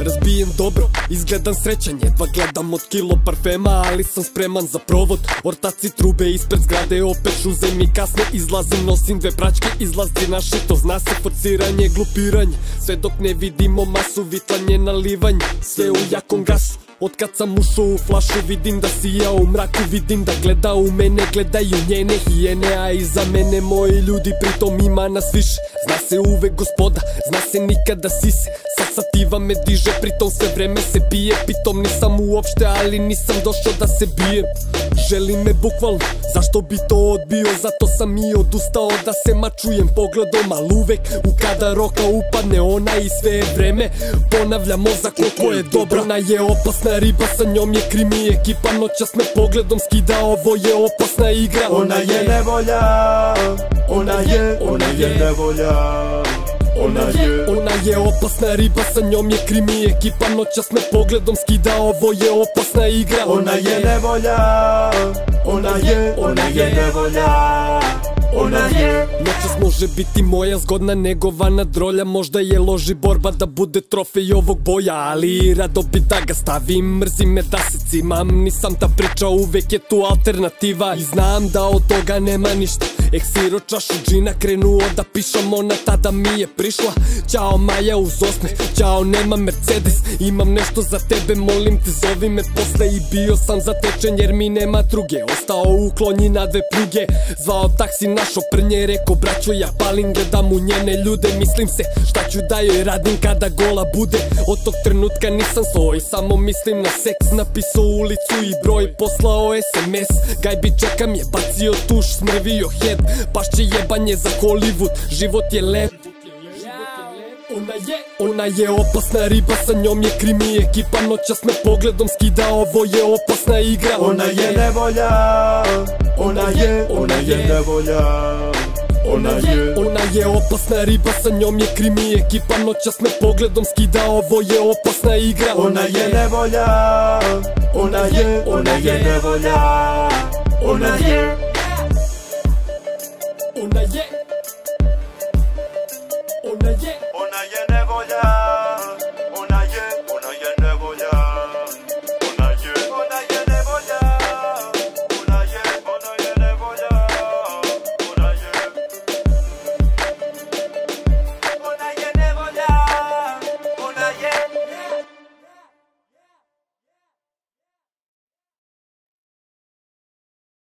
Razbijem dobro, izgledam srećan, jedva gledam od kilo parfema, ali sam spreman za provod. Ortaci trube ispred zgrade, opet šuze mi kasne, izlazim, nosim dve pračke, izlazi naši, to zna se, forciranje, glupiranje, sve dok ne vidimo masu, vitlanje, nalivanje, sve u jakom gasu. Od kad sam ušao u flašu vidim da sija u mraku, vidim da gleda u mene, gledaju njene hijene, a iza mene moji ljudi, pritom ima nas više. Zna se uvek gospoda, zna se nikada sise, sad sativa me diže, pritom sve vreme se bije, pitom nisam uopšte, ali nisam došao da se bijem. Želi me bukvalno, zašto bi to odbio, zato sam i odustao da se mačujem pogledom, al uvek u kada roka upadne ona i sve je vreme ponavlja mozak koliko je dobro. Ona je opasna riba, sa njom je krimi ekipa, noćas me pogledom skida, ovo je opasna igra. Ona je nevolja, ona je nevolja, ona je opasna riba, sa njom je krimi ekipa, noćas me pogledom skida, ovo je opasna igra. Ona je nevolja, ona je nevolja, ona je. Noćas može biti moja zgodna negovana drolja, možda je loži borba da bude trofej ovog boja, ali rado bi da ga stavim, mrzim me da se cimam, nisam ta priča, uvek je tu alternativa i znam da od toga nema ništa. Eksiro čašu džina, krenuo da pišam, ona tada mi je prišla. Ćao Maja uz osmeh, ćao nema Mercedes, imam nešto za tebe, molim te zovi me posle. I bio sam zatečen jer mi nema druge, ostao uklonji na dve pruge, zvao taksi, našo prnje, reko braćo ja palim, gledam u njene ljude, mislim se šta ću da joj radim kada gola bude. Od tog trenutka nisam svoj, samo mislim na seks, napisao ulicu i broj, poslao SMS, gajbi čekam je, bacio tuš, smrvio head, pašće jebanje za Hollywood, život je lep. Ona je opasna riba, sa njom je krimi ekipa, noćas me pogledom skida, ovo je opasna igra. Ona je nevolja, ona je nevolja, ona je opasna riba, sa njom je krimi ekipa, noćas me pogledom skida, ovo je opasna igra. Ona je nevolja, ona je nevolja, ona je.